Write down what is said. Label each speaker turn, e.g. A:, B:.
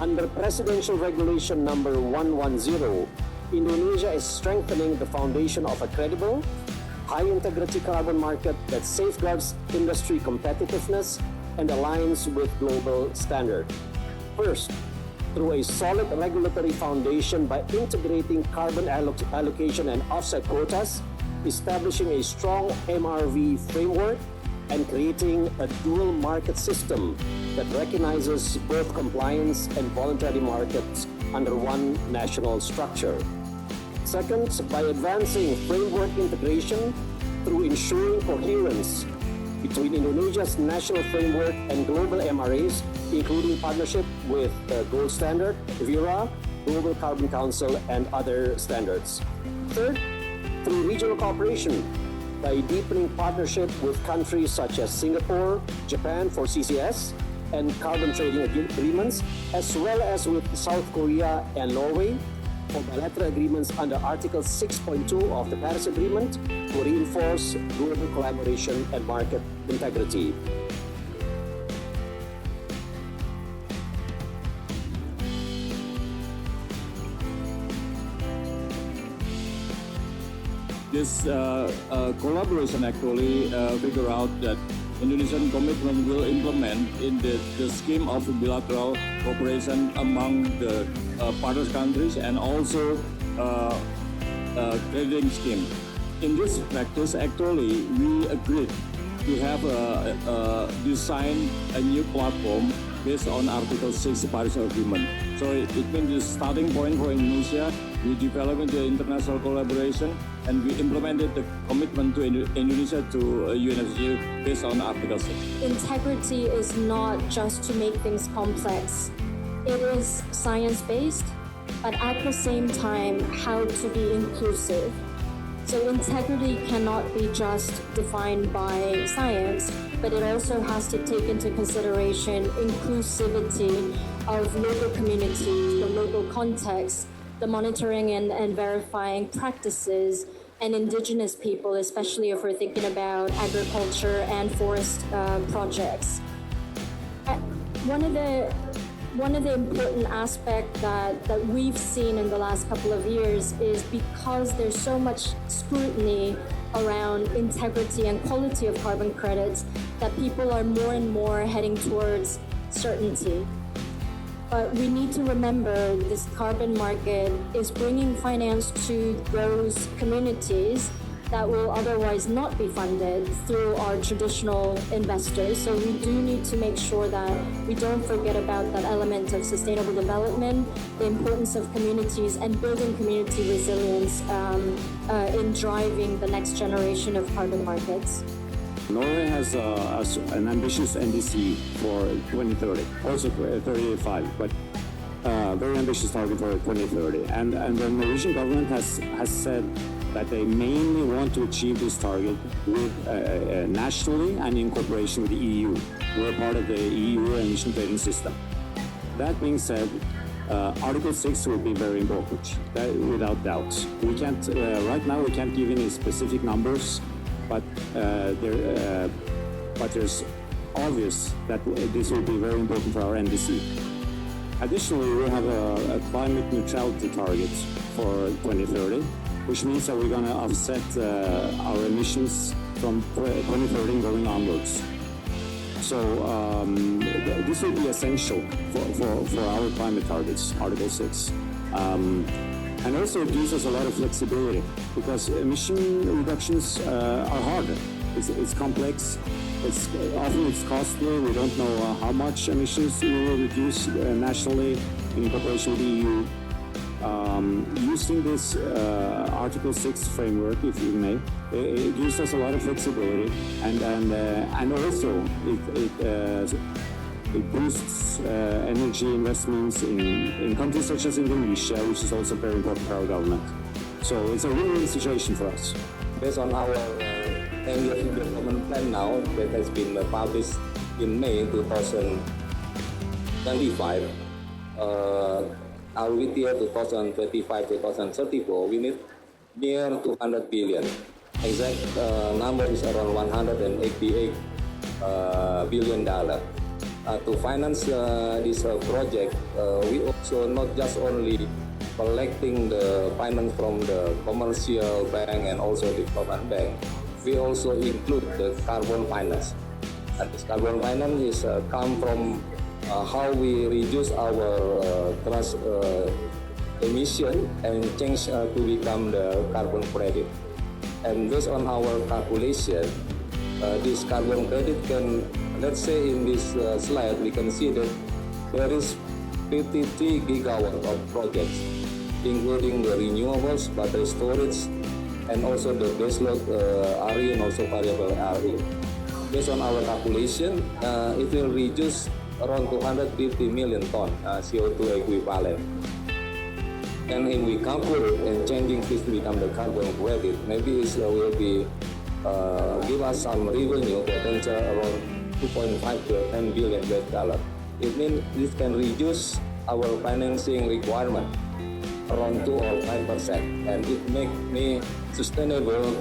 A: Under Presidential Regulation number 110, Indonesia is strengthening the foundation of a credible, high-integrity carbon market that safeguards industry competitiveness and aligns with global standards. First, through a solid regulatory foundation by integrating carbon allocation and offset quotas, establishing a strong MRV framework, and creating a dual market system that recognizes both compliance and voluntary markets under one national structure. Second, by advancing framework integration through ensuring coherence between Indonesia's national framework and global MRAs, including partnership with Gold Standard, Vera, Global Carbon Council, and other standards. Third, through regional cooperation, by deepening partnership with countries such as Singapore, Japan for CCS and carbon trading agreements, as well as with South Korea and Norway for bilateral agreements under Article 6.2 of the Paris Agreement to reinforce global collaboration and market integrity.
B: This collaboration actually figure out that Indonesian commitment will implement in the scheme of bilateral cooperation among the partner countries and also trading scheme. In this practice, actually, we agreed to have design a new platform based on Article 6 Paris Agreement. So it means the starting point for Indonesia. We developed the international collaboration and we implemented the commitment to Indonesia to UNFCCC based on Article 6.
C: Integrity is not just to make things complex. It is science-based, but at the same time, how to be inclusive. So integrity cannot be just defined by science, but it also has to take into consideration inclusivity of local communities, the local context, the monitoring and verifying practices, and indigenous people, especially if we're thinking about agriculture and forest projects. One of the important aspects that we've seen in the last couple of years is because there's so much scrutiny around integrity and quality of carbon credits that people are more and more heading towards certainty. But we need to remember this carbon market is bringing finance to those communities that will otherwise not be funded through our traditional investors. So we do need to make sure that we don't forget about that element of sustainable development, the importance of communities and building community resilience in driving the next generation of carbon markets.
D: Norway has an ambitious NDC for 2030, also 35, but very ambitious target for 2030. And the Norwegian government has said that they mainly want to achieve this target with nationally and in cooperation with the EU. We're part of the EU emission trading system. That being said, Article 6 will be very important, without doubt. We can't right now we can't give any specific numbers, but there's obvious that this will be very important for our NDC. Additionally, we have a climate neutrality target for 2030, which means that we're going to offset our emissions from 2030 going onwards. So this will be essential for our climate targets, Article 6. And also it gives us a lot of flexibility because emission reductions are harder. It's complex. Often it's costly. We don't know how much emissions we will reduce nationally in cooperation with the EU. Using this Article 6 framework, if you may, it gives us a lot of flexibility, and also it boosts energy investments in countries such as Indonesia, which is also very important for our government. So it's a win-win situation for us.
E: Based on our 10-year development plan now that has been published in May 2025, our WTO 2025-2034, we need near 200 billion. Exact number is around $188 billion. to finance this project, we also not just only collecting the finance from the commercial bank and also development bank, we also include the carbon finance. And this carbon finance is come from how we reduce our emission and change to become the carbon credit. And based on our calculation, this carbon credit can, let's say in this slide, we can see that there is 53 gigawatt of projects, including the renewables, battery storage, and also the baseload RE and also variable RE. Based on our calculation, it will reduce around 250 million ton CO2 equivalent. And if we calculate and changing this to become the carbon credit, maybe it will be give us some revenue potential around 2.5 to 10 billion US dollar. It means this can reduce our financing requirement around 2 or 5%, and it make me sustainable